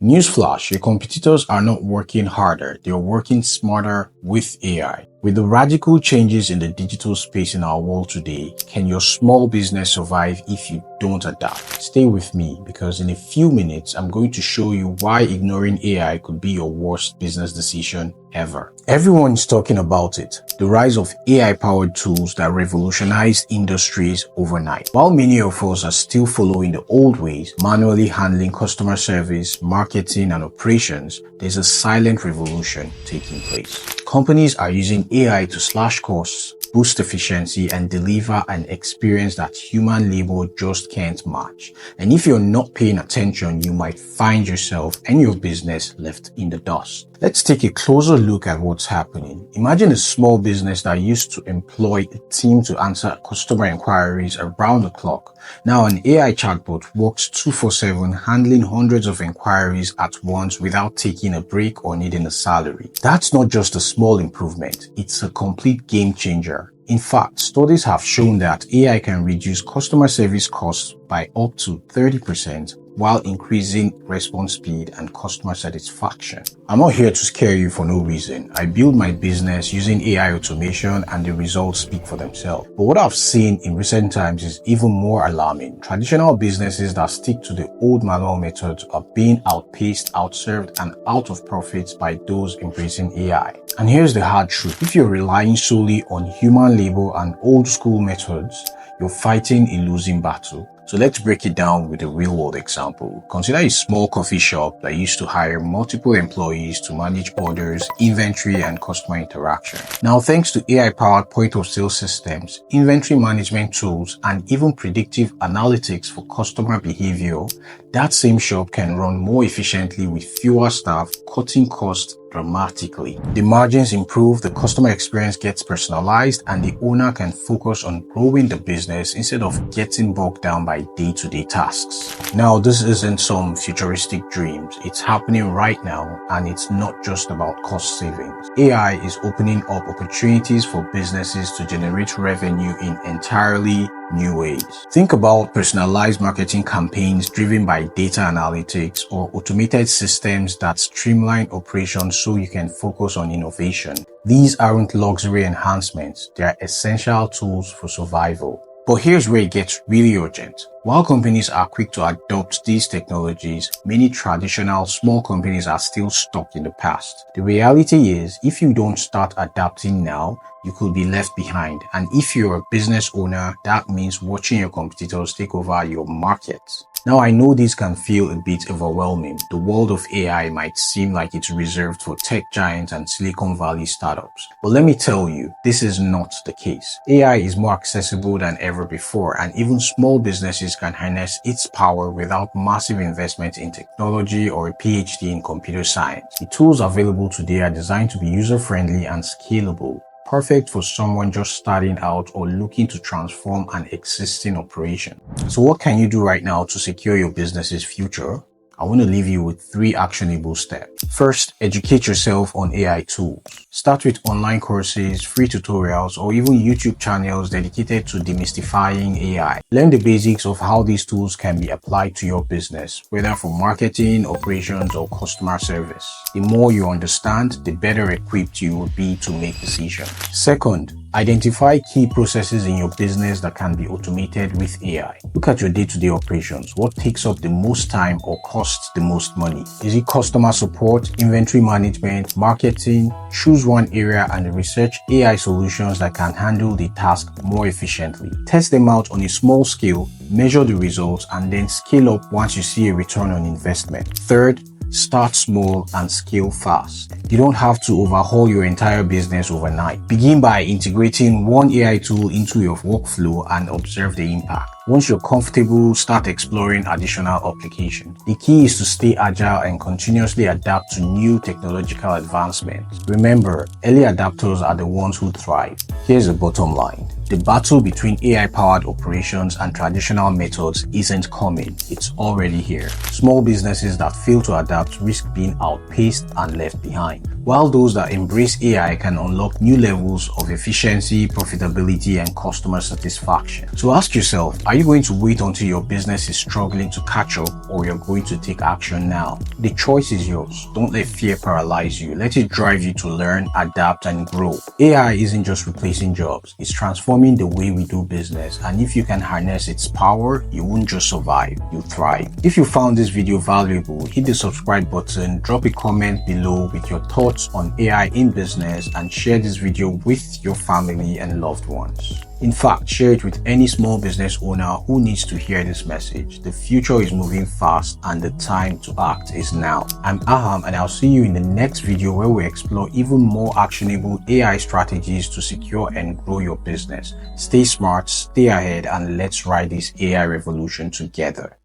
Newsflash, your competitors are not working harder, they're working smarter with AI. With the radical changes in the digital space in our world today, can your small business survive if you don't adapt? Stay with me because in a few minutes, I'm going to show you why ignoring AI could be your worst business decision ever. Everyone is talking about it, the rise of AI-powered tools that revolutionized industries overnight. While many of us are still following the old ways, manually handling customer service, marketing, and operations, there's a silent revolution taking place. Companies are using AI to slash costs, boost efficiency, and deliver an experience that human labor just can't match. And if you're not paying attention, you might find yourself and your business left in the dust. Let's take a closer look at what's happening. Imagine a small business that used to employ a team to answer customer inquiries around the clock. Now an AI chatbot works 24/7, handling hundreds of inquiries at once without taking a break or needing a salary. That's not just a small improvement, it's a complete game changer. In fact, studies have shown that AI can reduce customer service costs by up to 30%, while increasing response speed and customer satisfaction. I'm not here to scare you for no reason. I build my business using AI automation and the results speak for themselves. But what I've seen in recent times is even more alarming. Traditional businesses that stick to the old manual methods are being outpaced, outserved, and out of profits by those embracing AI. And here's the hard truth. If you're relying solely on human labor and old school methods, you're fighting a losing battle. So let's break it down with a real-world example. Consider a small coffee shop that used to hire multiple employees to manage orders, inventory, and customer interaction. Now, thanks to AI-powered point-of-sale systems, inventory management tools, and even predictive analytics for customer behavior, that same shop can run more efficiently with fewer staff, cutting costs dramatically. The margins improve, the customer experience gets personalized, and the owner can focus on growing the business instead of getting bogged down by day-to-day tasks. Now, this isn't some futuristic dreams. It's happening right now, and it's not just about cost savings. AI is opening up opportunities for businesses to generate revenue in entirely new ways. Think about personalized marketing campaigns driven by data analytics or automated systems that streamline operations so you can focus on innovation. These aren't luxury enhancements, they are essential tools for survival. But here's where it gets really urgent. While companies are quick to adopt these technologies, many traditional small companies are still stuck in the past. The reality is, if you don't start adapting now, you could be left behind. And if you're a business owner, that means watching your competitors take over your market. Now, I know this can feel a bit overwhelming. The world of AI might seem like it's reserved for tech giants and Silicon Valley startups. But let me tell you, this is not the case. AI is more accessible than ever before, and even small businesses can harness its power without massive investment in technology or a PhD in computer science. The tools available today are designed to be user-friendly and scalable, perfect for someone just starting out or looking to transform an existing operation. So what can you do right now to secure your business's future? I want to leave you with 3 actionable steps. First, educate yourself on AI tools. Start with online courses, free tutorials, or even YouTube channels dedicated to demystifying AI. Learn the basics of how these tools can be applied to your business, whether for marketing, operations, or customer service. The more you understand, the better equipped you will be to make decisions. Second, identify key processes in your business that can be automated with AI. Look at your day-to-day operations. What takes up the most time or costs the most money? Is it customer support, inventory management, marketing? Choose one area and research AI solutions that can handle the task more efficiently. Test them out on a small scale, measure the results, and then scale up once you see a return on investment. Third, start small and scale fast. You don't have to overhaul your entire business overnight. Begin by integrating one AI tool into your workflow and observe the impact. Once you're comfortable, start exploring additional applications. The key is to stay agile and continuously adapt to new technological advancements. Remember, early adapters are the ones who thrive. Here's the bottom line. The battle between AI-powered operations and traditional methods isn't coming, it's already here. Small businesses that fail to adapt risk being outpaced and left behind, while those that embrace AI can unlock new levels of efficiency, profitability, and customer satisfaction. So ask yourself, are you going to wait until your business is struggling to catch up, or you're going to take action now? The choice is yours. Don't let fear paralyze you. Let it drive you to learn, adapt, and grow. AI isn't just replacing jobs, it's transforming the way we do business, and if you can harness its power, you won't just survive, you'll thrive. If you found this video valuable, hit the subscribe button, drop a comment below with your thoughts on AI in business, and share this video with your family and loved ones. In fact, share it with any small business owner who needs to hear this message. The future is moving fast and the time to act is now. I'm Aham, and I'll see you in the next video where we explore even more actionable AI strategies to secure and grow your business. Stay smart, stay ahead, and let's ride this AI revolution together.